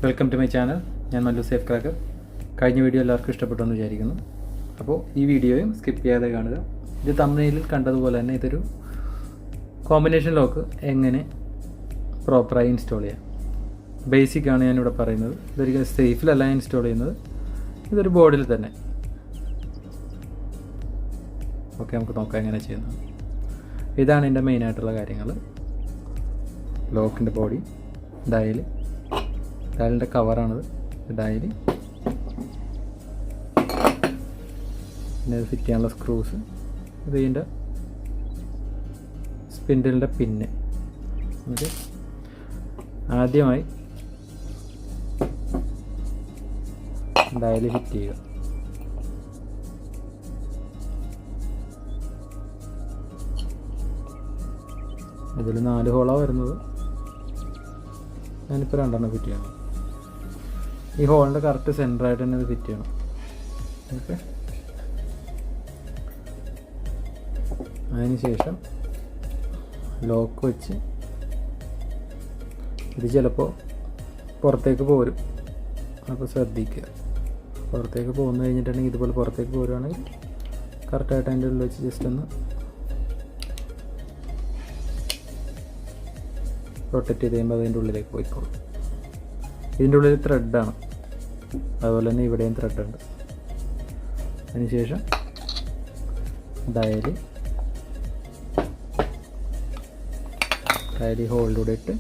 Welcome to my channel. ഞാൻ Mallu safe cracker. കഴിഞ്ഞ video എല്ലാവർക്കും ഇഷ്ടപ്പെട്ടെന്ന് വിചാരിക്കുന്നു. അപ്പോൾ ഈ വീഡിയോയും സ്കിപ്പ് ചെയ്യാതെ കാണുക. ഇത് തംബ്നെയിലിൽ കണ്ടതുപോലെ തന്നെ ഇതൊരു കോമ്പിനേഷൻ ലോക്ക് എങ്ങനെ പ്രോപ്പറായി ഇൻസ്റ്റാൾ ചെയ്യാം. ബേസിക്കാണ് ഞാനിവിടെ പറയുന്നത്. ഇതൊരിക്കലും സേഫിലല്ല ഇൻസ്റ്റാൾ ചെയ്യുന്നത്, ഇതൊരു ബോർഡിൽ തന്നെ. ഓക്കെ, നമുക്ക് നോക്കാം എങ്ങനെ ചെയ്യുന്നത്. ഇതാണ് എൻ്റെ മെയിനായിട്ടുള്ള കാര്യങ്ങൾ. ലോക്കിൻ്റെ ബോഡി, ഡയലിൻ്റെ കവറാണിത്, ഡയൽ, പിന്നെ ഇത് ഫിറ്റ് ചെയ്യാനുള്ള സ്ക്രൂസ്, ഇത് ഇതിൻ്റെ സ്പിൻഡിലിൻ്റെ പിന്ന്. ഓക്കെ, ആദ്യമായി ഡയൽ ഫിറ്റ് ചെയ്യുക. ഇതിൽ 4 ഹോളാണ് വരുന്നത്. ഞാനിപ്പോൾ 2 ഫിറ്റ് ചെയ്യണം. ഈ ഹോളിൻ്റെ കറക്റ്റ് സെൻറ്ററായിട്ട് തന്നെ ഇത് ഫിറ്റ് ചെയ്യണം. ഓക്കെ, അതിന് ശേഷം ലോക്ക് വെച്ച് ഇത് ചിലപ്പോൾ പുറത്തേക്ക് പോരും, അപ്പോൾ ശ്രദ്ധിക്കുക. പുറത്തേക്ക് പോകുന്നു കഴിഞ്ഞിട്ടുണ്ടെങ്കിൽ ഇതുപോലെ പുറത്തേക്ക് പോരുവാണെങ്കിൽ കറക്റ്റായിട്ട് അതിൻ്റെ ഉള്ളിൽ വെച്ച് ജസ്റ്റ് ഒന്ന് റൊട്ടേറ്റ് ചെയ്ത് കഴിയുമ്പോൾ അതിൻ്റെ ഉള്ളിലേക്ക് പോയിക്കോളും. ഇതിൻ്റെ ഉള്ളിൽ ത്രെഡാണ്, അതുപോലെ തന്നെ ഇവിടെയും ത്രെഡുണ്ട്. അതിനുശേഷം ഡയൽ ഹോളിലൂടെ ഇട്ട്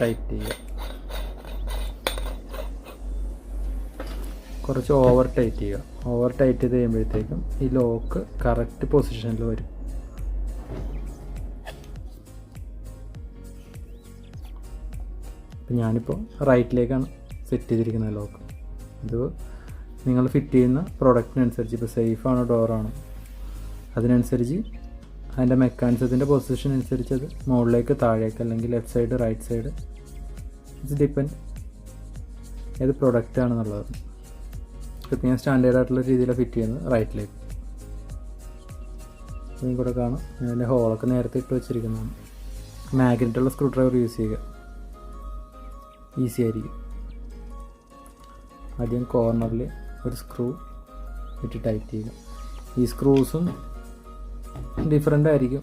ടൈറ്റ് ചെയ്യുക. കുറച്ച് ഓവർ ടൈറ്റ് ചെയ്യുക. ഓവർ ടൈറ്റ് ചെയ്ത് കഴിയുമ്പോഴത്തേക്കും ഈ ലോക്ക് കറക്റ്റ് പൊസിഷനിൽ വരും. ഇപ്പം ഞാനിപ്പോൾ റൈറ്റിലേക്കാണ് സെറ്റ് ചെയ്തിരിക്കുന്നത് ലോക്ക്. ഇത് നിങ്ങൾ ഫിറ്റ് ചെയ്യുന്ന പ്രൊഡക്റ്റിനനുസരിച്ച്, ഇപ്പോൾ സേഫാണോ ഡോറാണോ അതിനനുസരിച്ച് അതിൻ്റെ മെക്കാനിസത്തിൻ്റെ പൊസിഷൻ അനുസരിച്ച് അത് മുകളിലേക്ക് താഴേക്ക് അല്ലെങ്കിൽ left side right side it's depend ഏത് പ്രൊഡക്റ്റാണെന്നുള്ളത്. ഇപ്പം ഞാൻ സ്റ്റാൻഡേർഡ് ആയിട്ടുള്ള രീതിയിലാണ് ഫിറ്റ് ചെയ്യുന്നത് റൈറ്റിലേക്ക്. ഇതും കൂടെ കാണാം. അതിൻ്റെ ഹോളൊക്കെ നേരത്തെ ഇട്ട് വെച്ചിരിക്കുന്നതാണ്. മാഗ്നറ്റുള്ള സ്ക്രൂ ഡ്രൈവർ യൂസ് ചെയ്യുക, ഈസി ആയിരിക്കും. ആദ്യം കോർണറിൽ ഒരു സ്ക്രൂ ഇട്ട് ടൈറ്റ് ചെയ്യുക. ഈ സ്ക്രൂസും ഡിഫറെൻ്റ് ആയിരിക്കും.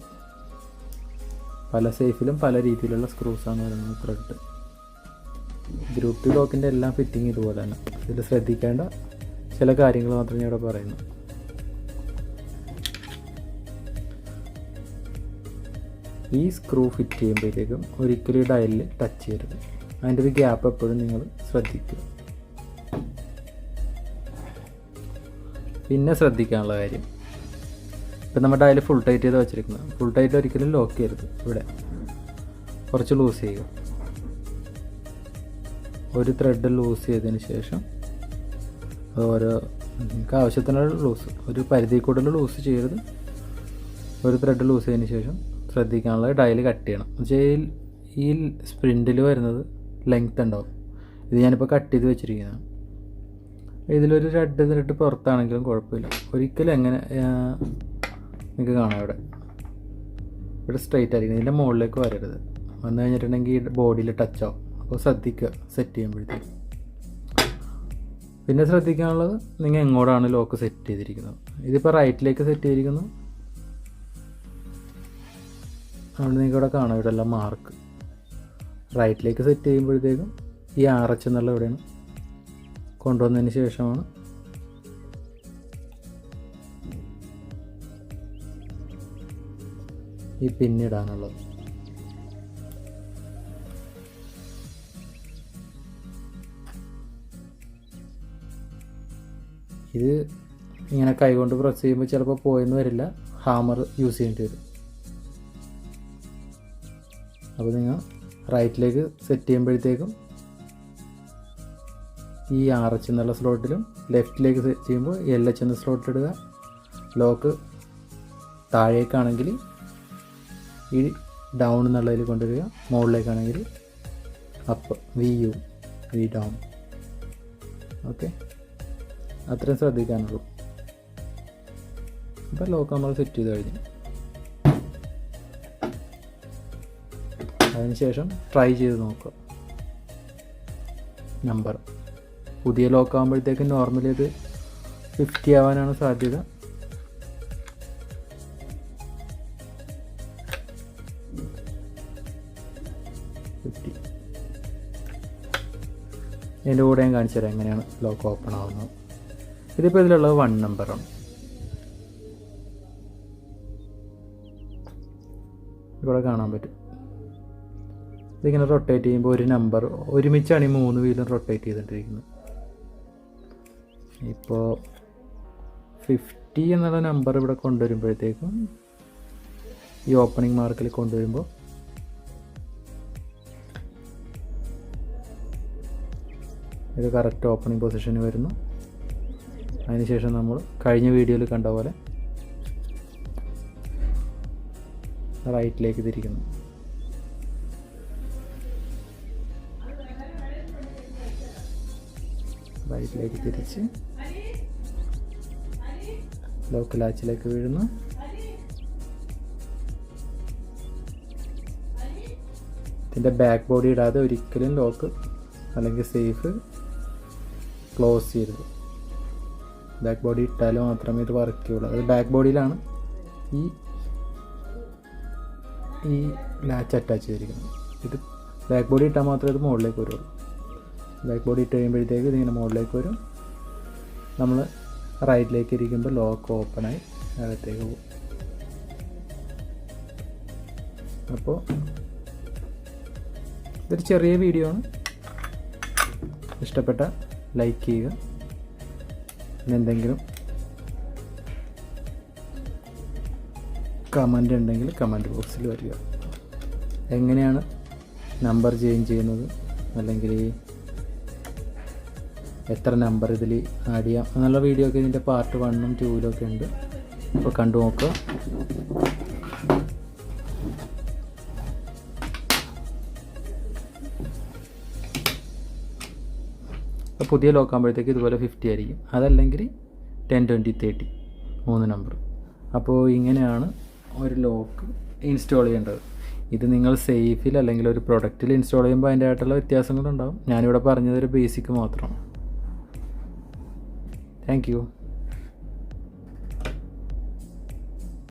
പല സേഫിലും പല രീതിയിലുള്ള സ്ക്രൂസാണ് വരുന്നത്. ത്രെഡ് ഗ്രൂപ്പ് 2 ലോക്കിൻ്റെ എല്ലാം ഫിറ്റിങ് ഇതുപോലെ തന്നെ. ഇതിൽ ശ്രദ്ധിക്കേണ്ട ചില കാര്യങ്ങൾ മാത്രമേ ഞാൻ ഇവിടെ പറയുന്നു. ഈ സ്ക്രൂ ഫിറ്റ് ചെയ്യുമ്പോഴത്തേക്കും ഒരിക്കലും ഈ ഡയലിൽ ടച്ച് ചെയ്യരുത്. അതിൻ്റെ ഒരു ഗ്യാപ്പ് എപ്പോഴും നിങ്ങൾ ശ്രദ്ധിക്കുക. പിന്നെ ശ്രദ്ധിക്കാനുള്ള കാര്യം, ഇപ്പം നമ്മുടെ ഡയൽ ഫുൾ ടൈറ്റ് ചെയ്ത് വെച്ചിരിക്കുന്നത്. ഫുൾ ടൈറ്റ് ഒരിക്കലും ലോക്ക് ചെയ്യരുത്. ഇവിടെ കുറച്ച് ലൂസ് ചെയ്യുക. ഒരു ത്രെഡ് ലൂസ് ചെയ്തതിന് ശേഷം ഓരോ നിങ്ങൾക്ക് ആവശ്യത്തിനുള്ള ലൂസ്, ഒരു പരിധി കൂടുതൽ ലൂസ് ചെയ്യരുത്. ഒരു ത്രെഡ് ലൂസ് ചെയ്തതിന് ശേഷം ശ്രദ്ധിക്കാനുള്ളത് ഡയൽ കട്ട് ചെയ്യണം. എന്നുവെച്ചാൽ ഈ സ്പ്രിൻറ്റിൽ വരുന്നത് ലെങ്ത് ഉണ്ടാവും. ഇത് ഞാനിപ്പോൾ കട്ട് ചെയ്ത് വെച്ചിരിക്കുന്നതാണ്. ഇതിലൊരു 2 ത്രെഡ് പുറത്താണെങ്കിലും കുഴപ്പമില്ല. ഒരിക്കലും എങ്ങനെ നിങ്ങൾക്ക് കാണാം, ഇവിടെ സ്ട്രെയിറ്റ് ആയിരിക്കും. ഇതിൻ്റെ മുകളിലേക്ക് വരരുത്. വന്നു കഴിഞ്ഞിട്ടുണ്ടെങ്കിൽ ബോഡിയിൽ ടച്ച് ആവും. അപ്പോൾ ശ്രദ്ധിക്കുക സെറ്റ് ചെയ്യുമ്പോഴത്തേക്ക്. പിന്നെ ശ്രദ്ധിക്കാനുള്ളത്, നിങ്ങൾ എങ്ങോട്ടാണ് ലോക്ക് സെറ്റ് ചെയ്തിരിക്കുന്നത്. ഇതിപ്പോൾ റൈറ്റിലേക്ക് സെറ്റ് ചെയ്തിരിക്കുന്നു. അതുകൊണ്ട് നിങ്ങൾക്ക് ഇവിടെ കാണാം, ഇവിടെ എല്ലാം മാർക്ക്. റൈറ്റിലേക്ക് സെറ്റ് ചെയ്യുമ്പോഴത്തേക്കും ഈ RH എന്നുള്ള ഇവിടെയാണ് കൊണ്ടുവന്നതിന് ശേഷമാണ് ഈ പിന്നിടാനുള്ളത്. ഇത് ഇങ്ങനെ കൈകൊണ്ട് പ്രസ് ചെയ്യുമ്പോൾ ചിലപ്പോൾ പോയെന്ന് വരില്ല, ഹാമർ യൂസ് ചെയ്യേണ്ടി വരും. അപ്പോൾ നിങ്ങൾ റൈറ്റിലേക്ക് സെറ്റ് ചെയ്യുമ്പോഴത്തേക്കും ഈ RH എന്നുള്ള സ്ലോട്ടിലും ലെഫ്റ്റിലേക്ക് സെറ്റ് ചെയ്യുമ്പോൾ LH എന്ന സ്ലോട്ടിലിടുക. ലോക്ക് താഴേക്കാണെങ്കിൽ ഈ ഡൗൺ എന്നുള്ളതിൽ കൊണ്ടുവരിക, മുകളിലേക്കാണെങ്കിൽ അപ്പ്, വി ഡൗൺ. ഓക്കെ. അത്രയും ശ്രദ്ധിക്കാനുള്ളൂ. അപ്പോൾ ലോക്ക് നമ്മൾ സെറ്റ് ചെയ്ത് കഴിഞ്ഞു. അതിനുശേഷം ട്രൈ ചെയ്ത് നോക്കുക. നമ്പർ പുതിയ ലോക്ക് ആകുമ്പോഴത്തേക്കും നോർമലി ഇത് 50 ആവാനാണ് സാധ്യത. ഇതിൻ്റെ കൂടെ ഞാൻ കാണിച്ചു തരാം എങ്ങനെയാണ് ലോക്ക് ഓപ്പൺ ആവുന്നത്. ഇതിപ്പോൾ ഇതിലുള്ളത് 1 നമ്പറാണ്. ഇവിടെ കാണാൻ പറ്റും. ഇതിങ്ങനെ റൊട്ടേറ്റ് ചെയ്യുമ്പോൾ ഒരു നമ്പർ ഒരുമിച്ചാണ് ഈ 3 വീലും റൊട്ടേറ്റ് ചെയ്തിട്ടിരിക്കുന്നത്. ഇപ്പോൾ 50 എന്നുള്ള നമ്പർ ഇവിടെ കൊണ്ടുവരുമ്പോഴത്തേക്കും ഈ ഓപ്പണിംഗ് മാർക്കിൽ കൊണ്ടുവരുമ്പോൾ ഇത് കറക്റ്റ് ഓപ്പണിംഗ് പൊസിഷന് വരുന്നു. അതിനുശേഷം നമ്മൾ കഴിഞ്ഞ വീഡിയോയിൽ കണ്ട പോലെ റൈറ്റിലേക്ക് തിരിക്കുന്നു. റൈറ്റിലേക്ക് തിരിച്ച് ലോക്ക് ലാച്ചിലേക്ക് വീഴുന്നു. ഇതിൻ്റെ ബാക്ക് ബോഡി ഇടാതെ ഒരിക്കലും ലോക്ക് അല്ലെങ്കിൽ സേഫ് ക്ലോസ് ചെയ്യരുത്. ബാക്ക് ബോഡി ഇട്ടാൽ മാത്രമേ ഇത് വർക്ക് ചെയ്യുള്ളൂ. അത് ബാക്ക് ബോഡിയിലാണ് ഈ ലാച്ച് അറ്റാച്ച് ചെയ്തിരിക്കുന്നത്. ഇത് ബാക്ക് ബോഡി ഇട്ടാൽ മാത്രമേ ഇത് മുകളിലേക്ക് വരുള്ളൂ. ബാക്ക് ബോഡി ഇട്ട് കഴിയുമ്പോഴത്തേക്ക് ഇതിങ്ങനെ മുകളിലേക്ക് വരും. നമ്മൾ റൈറ്റിലേക്ക് ഇരിക്കുമ്പോൾ ലോക്ക് ഓപ്പണായി അകത്തേക്ക് പോകും. അപ്പോൾ ഇതൊരു ചെറിയ വീഡിയോ ആണ്. ഇഷ്ടപ്പെട്ട ലൈക്ക് ചെയ്യുക. എന്തെങ്കിലും കമൻ്റ് ഉണ്ടെങ്കിൽ കമൻറ്റ് ബോക്സിൽ വരിക. എങ്ങനെയാണ് നമ്പർ ചേഞ്ച് ചെയ്യുന്നത്, അല്ലെങ്കിൽ എത്ര നമ്പർ ഇതിൽ ആഡ് ചെയ്യാം എന്നുള്ള വീഡിയോ ഒക്കെ ഇതിൻ്റെ പാർട്ട് 1ഉം 2ലും ഒക്കെ ഉണ്ട്. അപ്പോൾ കണ്ടു നോക്കുക. അപ്പോൾ പുതിയ ലോക്ക് ആകുമ്പോഴത്തേക്ക് ഇതുപോലെ 50 ആയിരിക്കും. അതല്ലെങ്കിൽ 10, 20, 30 3 നമ്പർ. അപ്പോൾ ഇങ്ങനെയാണ് ഒരു ലോക്ക് ഇൻസ്റ്റാൾ ചെയ്യേണ്ടത്. ഇത് നിങ്ങൾ സേഫിൽ അല്ലെങ്കിൽ ഒരു പ്രൊഡക്റ്റിൽ ഇൻസ്റ്റാൾ ചെയ്യുമ്പോൾ അതിൻ്റെ ആയിട്ടുള്ള വ്യത്യാസങ്ങളുണ്ടാകും. ഞാനിവിടെ പറഞ്ഞതൊരു ബേസിക് മാത്രമാണ്. Thank you.